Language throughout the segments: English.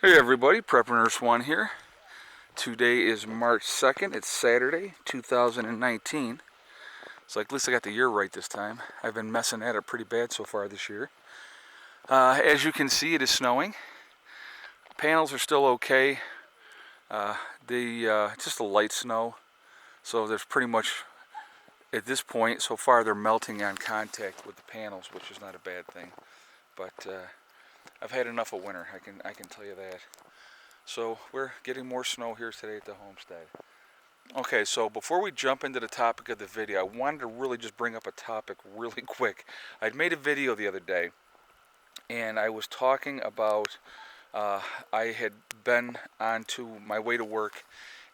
Hey everybody, Prepper Nurse 1 here. Today is March 2nd. It's Saturday, 2019. So at least I got the year right this time. I've been messing at it pretty bad so far this year. As you can see, it is snowing. Panels are still okay. Just a light snow. So there's pretty much, at this point, so far they're melting on contact with the panels, which is not a bad thing. But I've had enough of winter, I can tell you that. So we're getting more snow here today at the homestead. Okay, so before we jump into the topic of the video, I wanted to really just bring up a topic really quick. I'd made a video the other day, and I was talking about I had been on to my way to work,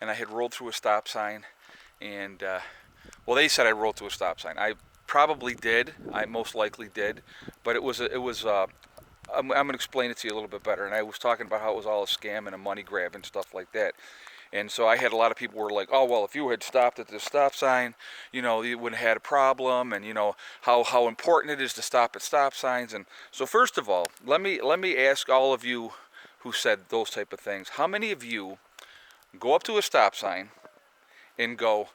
and I had rolled through a stop sign, and well, they said I rolled through a stop sign. I probably did. I most likely did, but I'm going to explain it to you a little bit better. And I was talking about how it was all a scam and a money grab and stuff like that. And so I had a lot of people who were like, oh, well, if you had stopped at this stop sign, you wouldn't have had a problem. And, how important it is to stop at stop signs. And so first of all, let me ask all of you who said those type of things. How many of you go up to a stop sign and go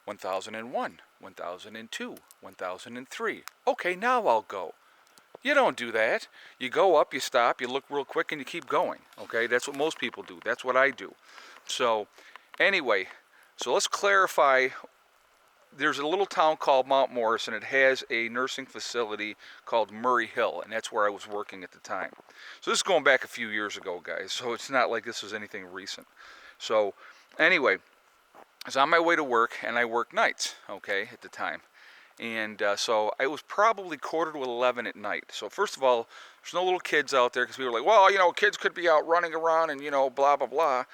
1001, 1002, 1003? Okay, now I'll go. You don't do that. You go up, you stop, you look real quick, and you keep going. Okay, that's what most people do. That's what I do. So, anyway, so let's clarify. There's a little town called Mount Morris, and it has a nursing facility called Murray Hill, and that's where I was working at the time. So this is going back a few years ago, guys. So it's not like this was anything recent. So, anyway, I was on my way to work, and I worked nights, okay, at the time. And so I was probably quarter to 11 at night. So first of all, there's no little kids out there because we were like, well, kids could be out running around and, blah, blah, blah.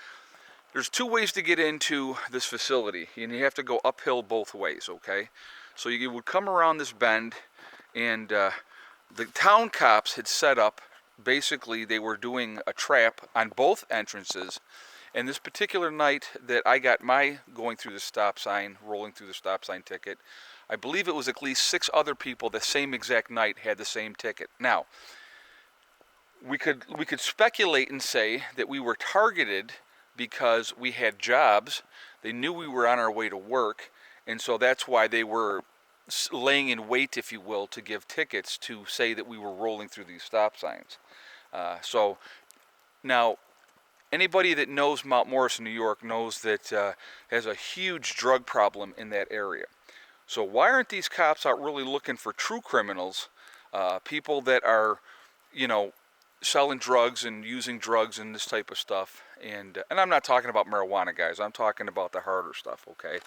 There's two ways to get into this facility, and you have to go uphill both ways, okay? So you would come around this bend, and the town cops had set up, basically they were doing a trap on both entrances. And this particular night that I got my rolling through the stop sign ticket, I believe it was at least 6 other people the same exact night had the same ticket. Now, we could speculate and say that we were targeted because we had jobs. They knew we were on our way to work, and so that's why they were laying in wait, if you will, to give tickets to say that we were rolling through these stop signs. So now, anybody that knows Mount Morris, New York, knows that has a huge drug problem in that area. So why aren't these cops out really looking for true criminals, people that are, selling drugs and using drugs and this type of stuff? And I'm not talking about marijuana, guys. I'm talking about the harder stuff, okay?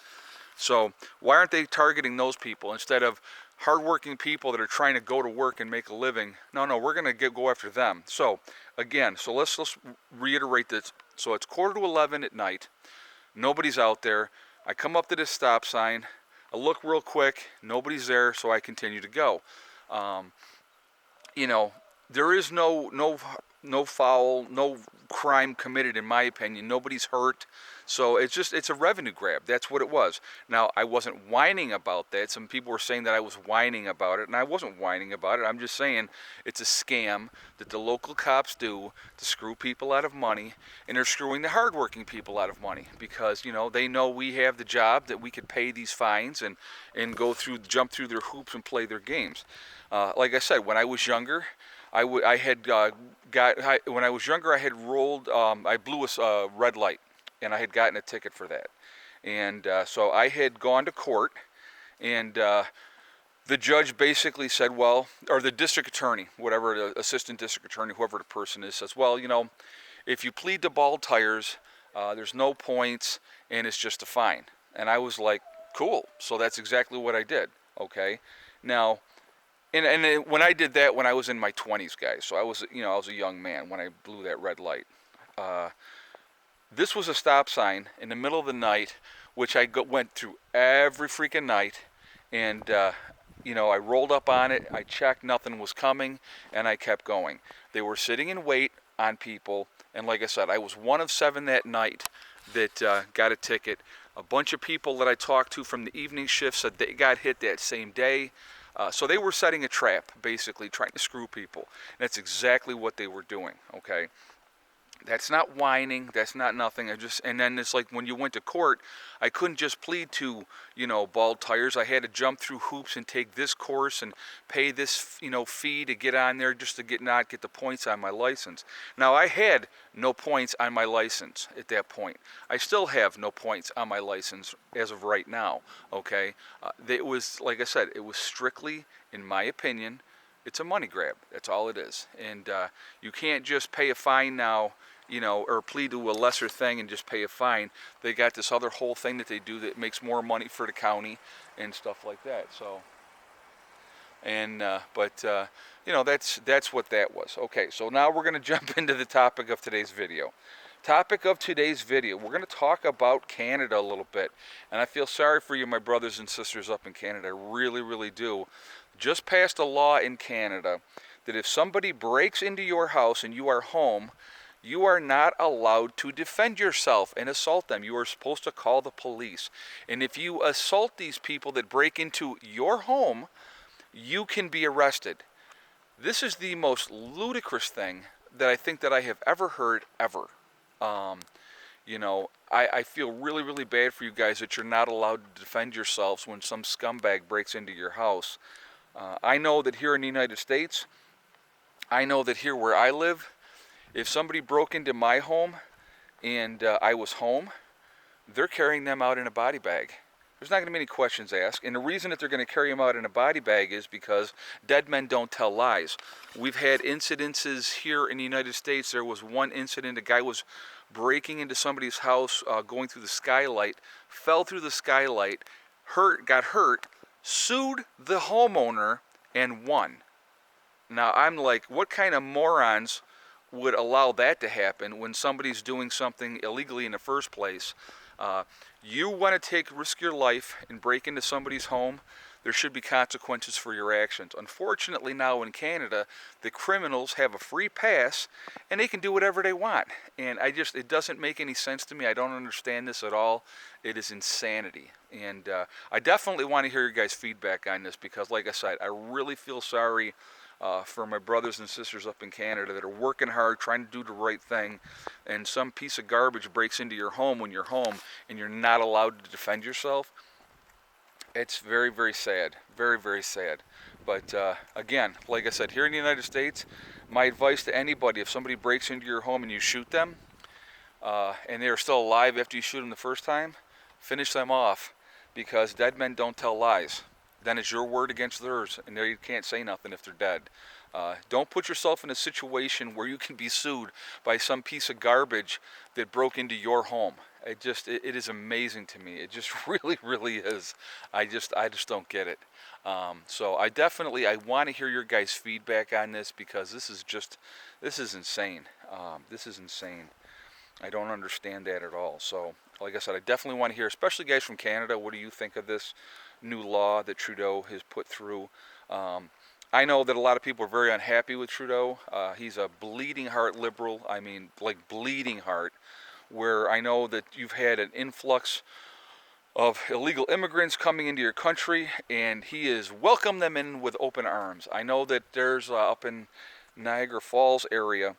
So why aren't they targeting those people instead of hardworking people that are trying to go to work and make a living? No, we're going to go after them. So again, let's reiterate this. So it's quarter to 11 at night. Nobody's out there. I come up to this stop sign. I look real quick. Nobody's there, so I continue to go. There is no foul, no crime committed, in my opinion. Nobody's hurt. So it's a revenue grab. That's what it was. Now, I wasn't whining about that. Some people were saying that I was whining about it, and I wasn't whining about it. I'm just saying it's a scam that the local cops do to screw people out of money, and they're screwing the hardworking people out of money because, they know we have the job that we could pay these fines and jump through their hoops and play their games. Like I said, when I was younger, when I had rolled, I blew a red light, and I had gotten a ticket for that. And so I had gone to court, and the judge basically said, or the district attorney, whatever, the assistant district attorney, whoever the person is, says, well, if you plead to bald tires, there's no points, and it's just a fine. And I was like, cool. So that's exactly what I did, okay? Now, and when I did that, when I was in my 20s, guys, so I was a young man when I blew that red light. This was a stop sign in the middle of the night, which I went through every freaking night, and I rolled up on it, I checked, nothing was coming, and I kept going. They were sitting in wait on people, and like I said, I was one of 7 that night that got a ticket. A bunch of people that I talked to from the evening shift said they got hit that same day. So they were setting a trap, basically, trying to screw people. And that's exactly what they were doing, okay? That's not whining. That's not nothing. And then it's like when you went to court, I couldn't just plead to, bald tires. I had to jump through hoops and take this course and pay this, fee to get on there just to not get the points on my license. Now, I had no points on my license at that point. I still have no points on my license as of right now, okay? It was, like I said, it was strictly, in my opinion, it's a money grab. That's all it is. And you can't just pay a fine now, or plead to a lesser thing and just pay a fine. They got this other whole thing that they do that makes more money for the county and stuff like that. So, and that's what that was. Okay, so now we're going to jump into the topic of today's video. Topic of today's video, we're going to talk about Canada a little bit. And I feel sorry for you, my brothers and sisters up in Canada. I really, really do. Just passed a law in Canada that if somebody breaks into your house and you are home, you are not allowed to defend yourself and assault them. You are supposed to call the police. And if you assault these people that break into your home, you can be arrested. This is the most ludicrous thing that I think that I have ever heard, ever. I feel really, really bad for you guys that you're not allowed to defend yourselves when some scumbag breaks into your house. I know that here in the United States, I know that here where I live, if somebody broke into my home and I was home, they're carrying them out in a body bag. There's not going to be any questions asked. And the reason that they're going to carry them out in a body bag is because dead men don't tell lies. We've had incidences here in the United States. There was one incident, a guy was breaking into somebody's house, going through the skylight, fell through the skylight, got hurt, sued the homeowner, and won. Now, I'm like, what kind of morons would allow that to happen when somebody's doing something illegally in the first place? You want to risk your life and break into somebody's home, there should be consequences for your actions. Unfortunately, now in Canada, the criminals have a free pass and they can do whatever they want. And it doesn't make any sense to me. I don't understand this at all. It is insanity. And I definitely want to hear your guys' feedback on this because, like I said, I really feel sorry for my brothers and sisters up in Canada that are working hard, trying to do the right thing, and some piece of garbage breaks into your home when you're home and you're not allowed to defend yourself. It's very, very sad. Very, very sad. But again, like I said, here in the United States, my advice to anybody, if somebody breaks into your home and you shoot them, and they're still alive after you shoot them the first time, finish them off, because dead men don't tell lies. Then it's your word against theirs, and there you can't say nothing if they're dead. Don't put yourself in a situation where you can be sued by some piece of garbage that broke into your home. It is amazing to me. It just really, really is. I just don't get it. So I want to hear your guys' feedback on this because this is insane. This is insane. I don't understand that at all. So, like I said, I definitely want to hear, especially guys from Canada, what do you think of this new law that Trudeau has put through? I know that a lot of people are very unhappy with Trudeau. He's a bleeding heart liberal. I mean, like bleeding heart, where I know that you've had an influx of illegal immigrants coming into your country, and he has welcomed them in with open arms. I know that there's up in Niagara Falls area,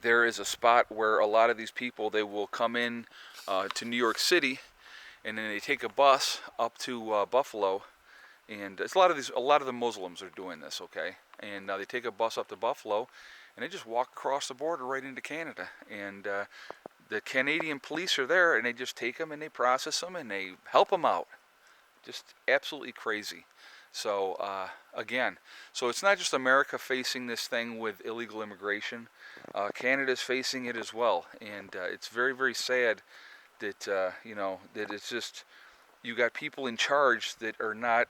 there is a spot where a lot of these people, they will come in to New York City, and then they take a bus up to Buffalo, and it's a lot of the Muslims are doing this, okay? And they take a bus up to Buffalo, and they just walk across the border right into Canada, and the Canadian police are there, and they just take them and they process them and they help them out. Just absolutely crazy. So again, so it's not just America facing this thing with illegal immigration. Canada's facing it as well, and it's very, very sad that that it's just you got people in charge that are not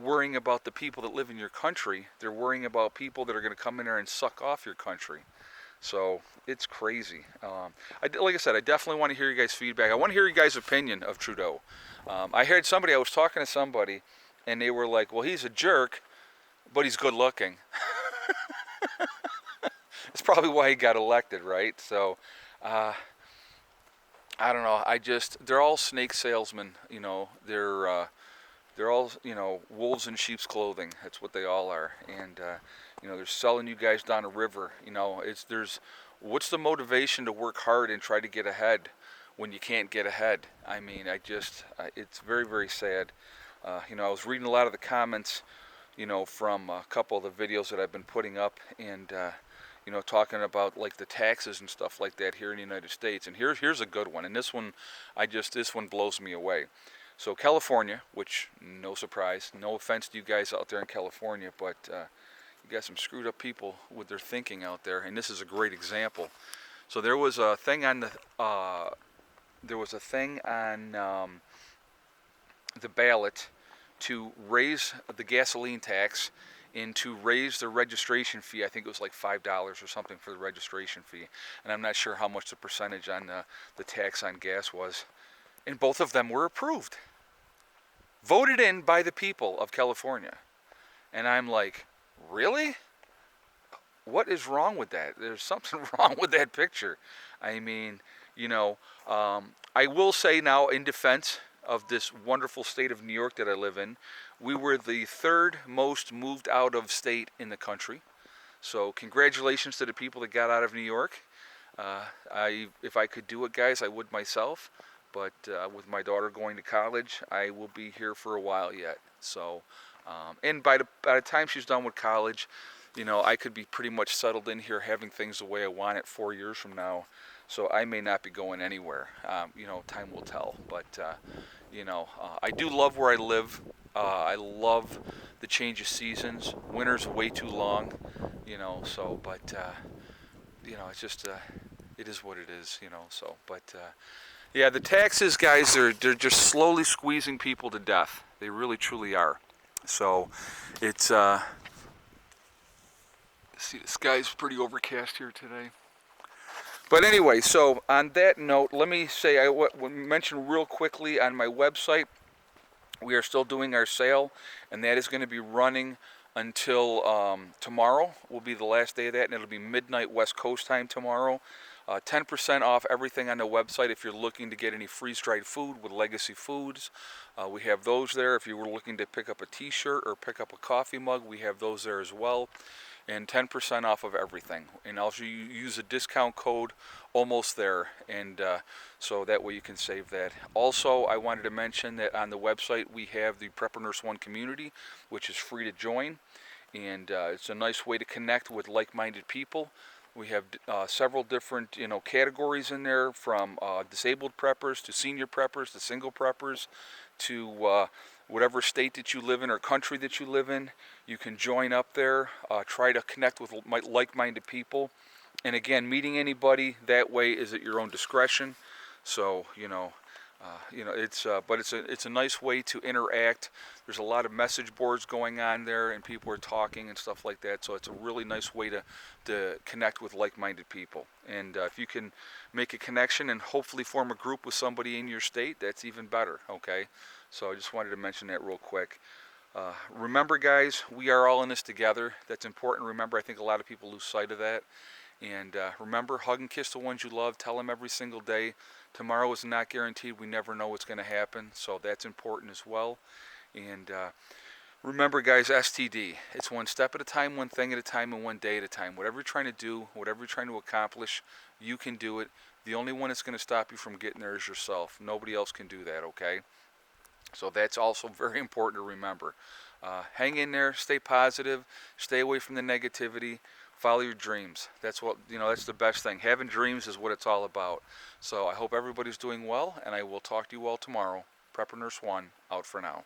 worrying about the people that live in your country. They're worrying about people that are going to come in there and suck off your country. So it's crazy. Like I said, I definitely want to hear you guys' feedback. I want to hear you guys' opinion of Trudeau. I was talking to somebody, and they were like, well, he's a jerk, but he's good looking. It's probably why he got elected, right? So, I don't know. They're all snake salesmen, they're all, wolves in sheep's clothing. That's what they all are. And, they're selling you guys down a river. There's what's the motivation to work hard and try to get ahead when you can't get ahead? I mean, it's very, very sad. I was reading a lot of the comments, from a couple of the videos that I've been putting up, and talking about like the taxes and stuff like that here in the United States. And here's a good one, and this one blows me away. So California, which no surprise, no offense to you guys out there in California, but you got some screwed up people with their thinking out there, and this is a great example. So there was a thing on the ballot to raise the gasoline tax and to raise the registration fee. I think it was like $5 or something for the registration fee, and I'm not sure how much the percentage on the tax on gas was. And both of them were approved, voted in by the people of California. And I'm like, really? What is wrong with that? There's something wrong with that picture. I mean, I will say now, in defense of this wonderful state of New York that I live in, we were the third most moved out of state in the country. So congratulations to the people that got out of New York. If I could do it, guys, I would myself. But with my daughter going to college, I will be here for a while yet. So, and by the time she's done with college, I could be pretty much settled in here, having things the way I want it 4 years from now. So I may not be going anywhere. Time will tell. But I do love where I live. I love the change of seasons. Winter's way too long. So, but it's just it is what it is. So, but. Yeah, the taxes, guys, they're just slowly squeezing people to death. They really, truly are. So, it's, see, the sky's pretty overcast here today. But anyway, so on that note, let me say, I mention real quickly on my website, we are still doing our sale, and that is going to be running until tomorrow will be the last day of that, and it'll be midnight West Coast time tomorrow. 10% off everything on the website if you're looking to get any freeze-dried food with Legacy Foods. We have those there. If you were looking to pick up a t-shirt or pick up a coffee mug, we have those there as well. And 10% off of everything. And also you use a discount code almost there, and so that way you can save that. Also, I wanted to mention that on the website we have the Prepper Nurse One community, which is free to join, and it's a nice way to connect with like-minded people. We have several different categories in there, from disabled preppers to senior preppers to single preppers to whatever state that you live in or country that you live in. You can join up there, try to connect with like-minded people, and again, meeting anybody that way is at your own discretion. So it's a nice way to interact. There's a lot of message boards going on there, and people are talking and stuff like that. So it's a really nice way to connect with like-minded people. And if you can make a connection and hopefully form a group with somebody in your state, that's even better. Okay, so I just wanted to mention that real quick. Remember, guys, we are all in this together. That's important. Remember, I think a lot of people lose sight of that. And remember, hug and kiss the ones you love. Tell them every single day. Tomorrow is not guaranteed. We never know what's going to happen. So that's important as well. And remember, guys, STD. It's one step at a time, one thing at a time, and one day at a time. Whatever you're trying to do, whatever you're trying to accomplish, you can do it. The only one that's going to stop you from getting there is yourself. Nobody else can do that, okay? So that's also very important to remember. Hang in there. Stay positive. Stay away from the negativity. Follow your dreams. That's that's the best thing. Having dreams is what it's all about. So I hope everybody's doing well, and I will talk to you all tomorrow. Prepper Nurse One, out for now.